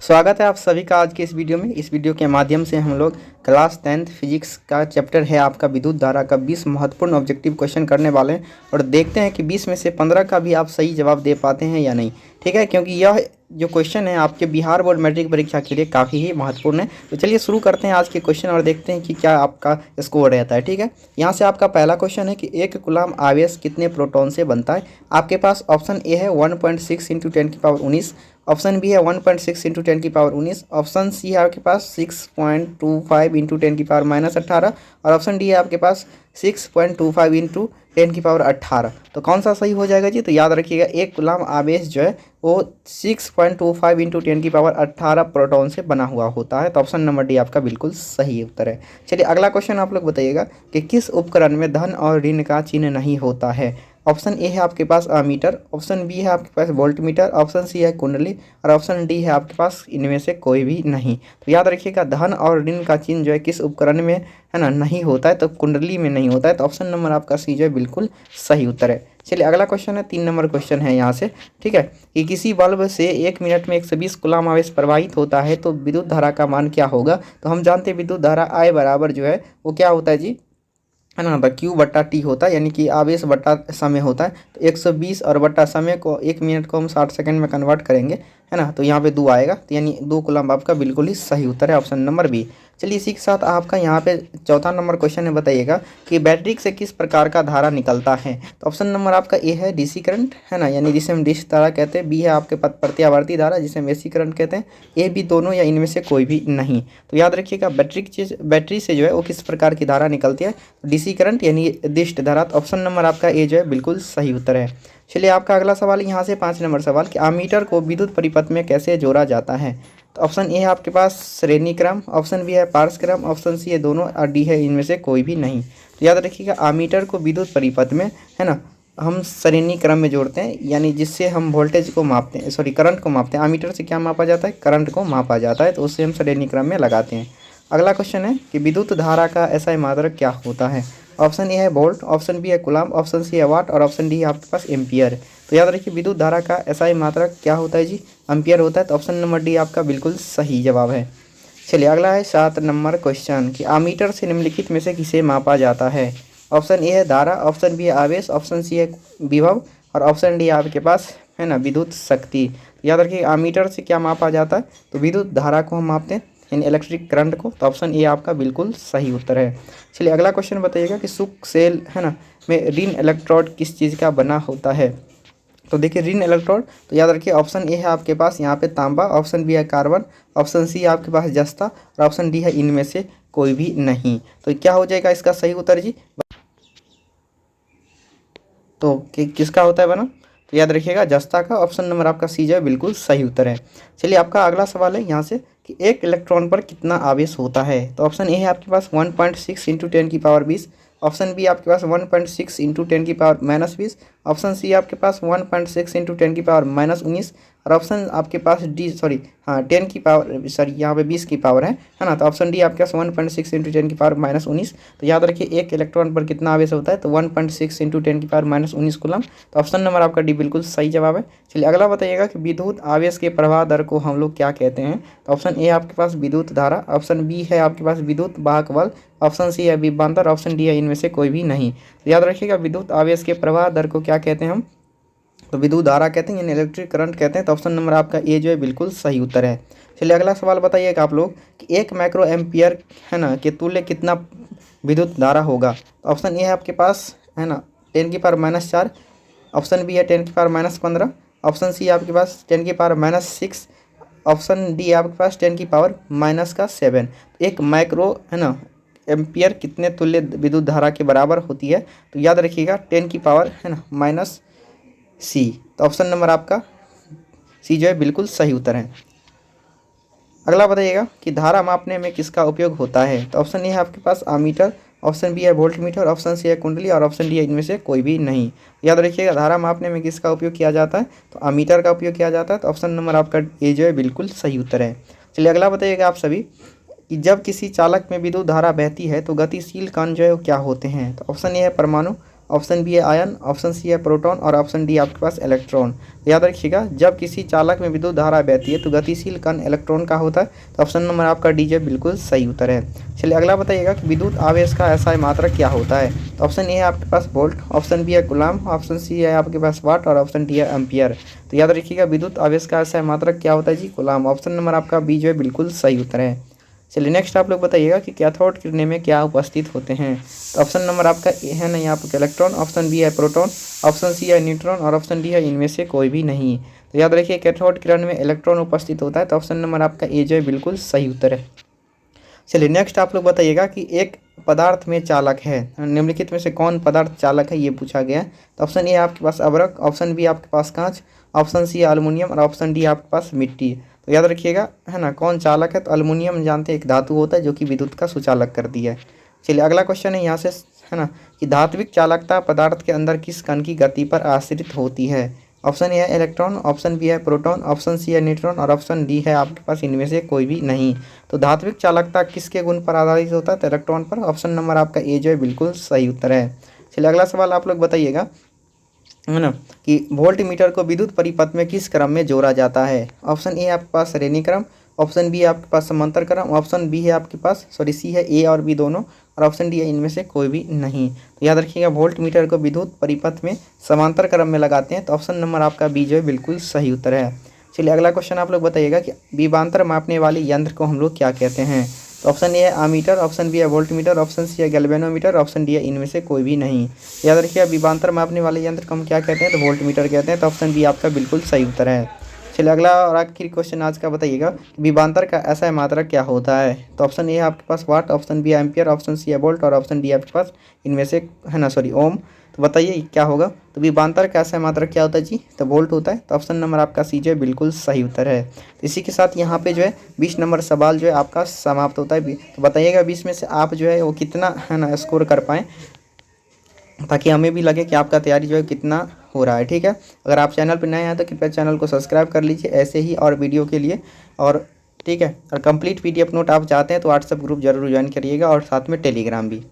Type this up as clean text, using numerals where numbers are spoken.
स्वागत है आप सभी का आज के इस वीडियो में। इस वीडियो के माध्यम से हम लोग क्लास 10th फिजिक्स का चैप्टर है आपका विद्युत धारा का 20 महत्वपूर्ण ऑब्जेक्टिव क्वेश्चन करने वाले हैं और देखते हैं कि 20 में से 15 का भी आप सही जवाब दे पाते हैं या नहीं। ठीक है, क्योंकि यह जो क्वेश्चन है आपके बिहार बोर्ड मैट्रिक परीक्षा के लिए काफ़ी ही महत्वपूर्ण है। तो चलिए शुरू करते हैं आज के क्वेश्चन और देखते हैं कि क्या आपका स्कोर रहता है। ठीक है, यहाँ से आपका पहला क्वेश्चन है कि एक कूलम्ब आवेश कितने प्रोटॉन से बनता है। आपके पास ऑप्शन ए है 1.6 × 10⁻19, ऑप्शन बी है 1.6 × 10⁻19, ऑप्शन सी है आपके पास 6.25 × 10⁻18 और ऑप्शन डी है आपके पास 6.25 × 10⁻18। तो कौन सा सही हो जाएगा जी? तो याद रखिएगा एक कूलम्ब आवेश जो है वो 6.25 × 10⁻18 प्रोटॉन से बना हुआ होता है। तो ऑप्शन नंबर डी आपका बिल्कुल सही उत्तर है। चलिए अगला क्वेश्चन आप लोग बताइएगा कि किस उपकरण में धन और ऋण का चिन्ह नहीं होता है। ऑप्शन ए है आपके पास अमीटर, ऑप्शन बी है आपके पास वोल्टमीटर, ऑप्शन सी है कुंडली और ऑप्शन डी है आपके पास इनमें से कोई भी नहीं। तो याद रखिएगा धन और ऋण का चिन्ह जो है किस उपकरण में है ना नहीं होता है, तो कुंडली में नहीं होता है। तो ऑप्शन नंबर आपका सी जो है बिल्कुल सही उत्तर है। चलिए अगला क्वेश्चन है 3 नंबर क्वेश्चन है यहाँ से। ठीक है, कि किसी बल्ब से 1 मिनट में 120 कूलम्ब आवेश प्रवाहित होता है तो विद्युत धारा का मान क्या होगा। तो हम जानते हैं विद्युत धारा I बराबर जो है वो क्या होता है जी, है ना, Q/T होता है, यानी कि आवेश बटा समय होता है। तो 120 और बटा समय को 1 मिनट को हम 60 सेकंड में कन्वर्ट करेंगे, है ना, तो यहाँ पे 2 आएगा। तो यानी 2 कूलम्ब आपका बिल्कुल ही सही उत्तर है, ऑप्शन नंबर बी। चलिए इसी के साथ आपका यहाँ पे चौथा नंबर क्वेश्चन है, बताइएगा कि बैटरी से किस प्रकार का धारा निकलता है। तो ऑप्शन नंबर आपका ए है डीसी करंट, है ना, यानी जिसे हम डीसी धारा कहते हैं। बी है आपके प्रत्यावर्ती धारा जिसे हम एसी करंट कहते हैं। ए बी दोनों या इनमें से कोई भी नहीं। तो याद रखिएगा बैटरी से जो है वो किस प्रकार की धारा निकलती है, डीसी करंट यानी निर्दिष्ट धारा। तो ऑप्शन नंबर आपका ए जो है बिल्कुल सही उत्तर है। चलिए आपका अगला सवाल यहाँ से 5 नंबर सवाल कि अमीटर को विद्युत परिपथ में कैसे जोड़ा जाता है। तो ऑप्शन ए है आपके पास श्रेणी क्रम, ऑप्शन बी है पार्श्व क्रम, ऑप्शन सी है दोनों और डी है इनमें से कोई भी नहीं। तो याद रखिएगा अमीटर को विद्युत परिपथ में, है ना, हम श्रेणी क्रम में जोड़ते हैं, यानी जिससे हम वोल्टेज को मापते हैं, सॉरी करंट को मापते हैं। अमीटर से क्या मापा जाता है, करंट को मापा जाता है, तो उससे हम श्रेणी क्रम में लगाते हैं। अगला क्वेश्चन है कि विद्युत धारा का एसआई मात्रक क्या होता है। ऑप्शन ए है वोल्ट, ऑप्शन बी है कूलम्ब, ऑप्शन सी है वाट और ऑप्शन डी है आपके पास एम्पियर। तो याद रखिए विद्युत धारा का एसआई मात्रक क्या होता है जी, एम्पियर होता है। तो ऑप्शन नंबर डी आपका बिल्कुल सही जवाब है। चलिए अगला है 7 नंबर क्वेश्चन कि अमीटर से निम्नलिखित में से किसे मापा जाता है। ऑप्शन ए है धारा, ऑप्शन बी है आवेश, ऑप्शन सी है विभव और ऑप्शन डी आपके पास है ना विद्युत शक्ति। याद रखिए अमीटर से क्या मापा जाता है, तो विद्युत धारा को हम मापते हैं, यानी इलेक्ट्रिक करंट को। तो ऑप्शन ए आपका बिल्कुल सही उत्तर है। चलिए अगला क्वेश्चन बताइएगा कि शुक्र सेल, है ना, में ऋण इलेक्ट्रोड किस चीज़ का बना होता है। तो देखिए ऋण इलेक्ट्रोड, तो याद रखिए ऑप्शन ए है आपके पास यहाँ पे तांबा, ऑप्शन बी है कार्बन, ऑप्शन सी है आपके पास जस्ता और ऑप्शन डी है इनमें से कोई भी नहीं। तो क्या हो जाएगा इसका सही उत्तर जी, तो किसका होता है बना, तो याद रखिएगा जस्ता का। ऑप्शन नंबर आपका सी जो है बिल्कुल सही उत्तर है। चलिए आपका अगला सवाल है यहाँ से कि एक इलेक्ट्रॉन पर कितना आवेश होता है। तो ऑप्शन ए है आपके पास 1.6 × 10⁻20, ऑप्शन बी आपके पास 1.6 × 10⁻20, ऑप्शन सी आपके पास 1.6 × 10⁻19 और ऑप्शन आपके पास डी, सॉरी हाँ 10 की पावर, सॉरी यहाँ पे 20 की पावर है ना। तो ऑप्शन डी आपके पास 1.6 × 10⁻19। तो याद रखिए एक इलेक्ट्रॉन पर कितना आवेश होता है, तो 1.6 × 10⁻19 कूलम्ब। तो ऑप्शन नंबर आपका डी बिल्कुल सही जवाब है। चलिए अगला बताइएगा कि विद्युत आवेश के प्रवाह दर को हम लोग क्या कहते हैं। तो ऑप्शन ए आपके पास विद्युत धारा, ऑप्शन बी है आपके पास विद्युत वाहक बल, ऑप्शन सी है विभवांतर, ऑप्शन डी है इनमें से कोई भी नहीं। तो याद रखिएगा विद्युत आवेश के प्रवाह दर को क्या कहते हैं हम, तो विद्युत धारा कहते हैं, यानी इलेक्ट्रिक करंट कहते हैं। तो ऑप्शन नंबर आपका ए जो है बिल्कुल सही उत्तर है। चलिए अगला सवाल बताइएगा आप लोग कि 1 माइक्रो एम्पियर, है ना, के तुल्य कितना विद्युत धारा होगा। तो ऑप्शन ए है आपके पास, है ना, 10⁻⁻4, ऑप्शन बी है 10⁻⁻15, ऑप्शन सी आपके पास 10⁻⁻6, ऑप्शन डी आपके पास 10⁻⁻7। 1 माइक्रो, है ना, एम्पियर कितने तुल्य विद्युत धारा के बराबर होती है। तो याद रखिएगा 10 की पावर, है ना, माइनस सी। तो ऑप्शन नंबर आपका सी जो है बिल्कुल सही उत्तर है। अगला बताइएगा कि धारा मापने में किसका उपयोग होता है। तो ऑप्शन ए है आपके पास अमीटर, ऑप्शन बी है वोल्टमीटर, ऑप्शन सी है कुंडली और ऑप्शन डी है इनमें से कोई भी नहीं। याद रखिएगा धारा मापने में किसका उपयोग किया जाता है, तो अमीटर का उपयोग किया जाता है। तो ऑप्शन नंबर आपका ए जो है बिल्कुल सही उत्तर है। चलिए अगला बताइएगा आप सभी कि जब किसी चालक में विद्युत धारा बहती है तो गतिशील कण जो है वो क्या होते हैं। तो ऑप्शन ए है परमाणु, ऑप्शन बी है आयन, ऑप्शन सी है प्रोटॉन और ऑप्शन डी आपके पास इलेक्ट्रॉन। तो याद रखिएगा, जब किसी चालक में विद्युत धारा बहती है तो गतिशील कण इलेक्ट्रॉन का होता है। तो ऑप्शन नंबर आपका डी जो बिल्कुल सही उत्तर है। चलिए अगला बताइएगा कि विद्युत आवेश का ऐसा मात्रक क्या होता है। तो ऑप्शन ए है आपके पास वोल्ट, ऑप्शन बी है कूलम्ब, ऑप्शन सी है आपके पास वाट और ऑप्शन डी है एम्पियर। तो याद रखिएगा, विद्युत आवेश का ऐसा मात्रक क्या होता है जी, कूलम्ब। ऑप्शन नंबर आपका बी जो है बिल्कुल सही उत्तर है। चलिए नेक्स्ट आप लोग बताइएगा कि कैथोड किरणें में क्या उपस्थित होते हैं। तो ऑप्शन नंबर आपका ए है नहीं आपका इलेक्ट्रॉन, ऑप्शन बी है प्रोटॉन, ऑप्शन सी है न्यूट्रॉन और ऑप्शन डी है इनमें से कोई भी नहीं। तो याद रखिए, कैथोड किरण में इलेक्ट्रॉन उपस्थित होता है। तो ऑप्शन नंबर आपका ए जो है बिल्कुल सही उत्तर है। चलिए नेक्स्ट आप लोग बताइएगा कि एक पदार्थ में चालक है, निम्नलिखित में से कौन पदार्थ चालक है, ये पूछा गया है। तो ऑप्शन ए आपके पास अभ्रक, ऑप्शन बी आपके पास कांच, ऑप्शन सी एल्युमिनियम और ऑप्शन डी आपके पास मिट्टी। तो याद रखिएगा है ना, कौन चालक है। तो एल्युमिनियम जानते हैं एक धातु होता है जो कि विद्युत का सुचालक करती है। चलिए अगला क्वेश्चन है यहाँ से, है ना, कि धात्विक चालकता पदार्थ के अंदर किस कण की गति पर आश्रित होती है। ऑप्शन ए है इलेक्ट्रॉन, ऑप्शन बी है प्रोटॉन, ऑप्शन सी है न्यूट्रॉन और ऑप्शन डी है आपके पास इनमें से कोई भी नहीं। तो धात्विक चालकता किसके गुण पर आधारित होता है, तो इलेक्ट्रॉन पर। ऑप्शन नंबर आपका ए जो है बिल्कुल सही उत्तर है। चलिए अगला सवाल आप लोग बताइएगा, है ना, कि वोल्ट मीटर को विद्युत परिपथ में किस क्रम में जोड़ा जाता है। ऑप्शन ए आपके पास श्रेणी क्रम, ऑप्शन बी आपके पास समांतर क्रम, ऑप्शन बी है आपके पास सी है ए और बी दोनों और ऑप्शन डी है इनमें से कोई भी नहीं। तो याद रखिएगा, वोल्ट मीटर को विद्युत परिपथ में समांतर क्रम में लगाते हैं। तो ऑप्शन नंबर आपका बी जो है बिल्कुल सही उत्तर है। चलिए अगला क्वेश्चन आप लोग बताइएगा कि विभवांतर मापने वाले यंत्र को हम लोग क्या कहते हैं। तो ऑप्शन ए है आमीटर, ऑप्शन बी है वोल्ट मीटर, ऑप्शन सी है गैल्वेनोमीटर, ऑप्शन डी है इनमें से कोई भी नहीं। याद रखिए, विभवांतर मापने वाले यंत्र को हम क्या कहते हैं, तो वोल्ट मीटर कहते हैं। तो ऑप्शन बी आपका बिल्कुल सही उत्तर है। चलिए अगला और आखिरी क्वेश्चन आज का बताइएगा, विभवांतर का ऐसा मात्रक क्या होता है। तो ऑप्शन ए है आपके पास वाट, ऑप्शन बी है एम्पियर, ऑप्शन सी है वोल्ट और ऑप्शन डी आपके पास इनमें से, है ना, ओम। तो बताइए क्या होगा। तो विभवांतर का ऐसा मात्रक क्या होता है जी, तो वोल्ट होता है। तो ऑप्शन नंबर आपका सी जो है बिल्कुल सही उत्तर है। तो इसी के साथ यहाँ पे जो है 20 नंबर सवाल जो है आपका समाप्त होता है। तो बताइएगा 20 में से आप जो है वो कितना, है ना, स्कोर कर पाएँ, ताकि हमें भी लगे कि आपका तैयारी जो है कितना हो रहा है। ठीक है, अगर आप चैनल पर नए हैं तो कृपया चैनल को सब्सक्राइब कर लीजिए ऐसे ही और वीडियो के लिए। और ठीक है, और कंप्लीट PDF नोट आप चाहते हैं तो व्हाट्सएप ग्रुप जरूर ज्वाइन करिएगा और साथ में टेलीग्राम भी।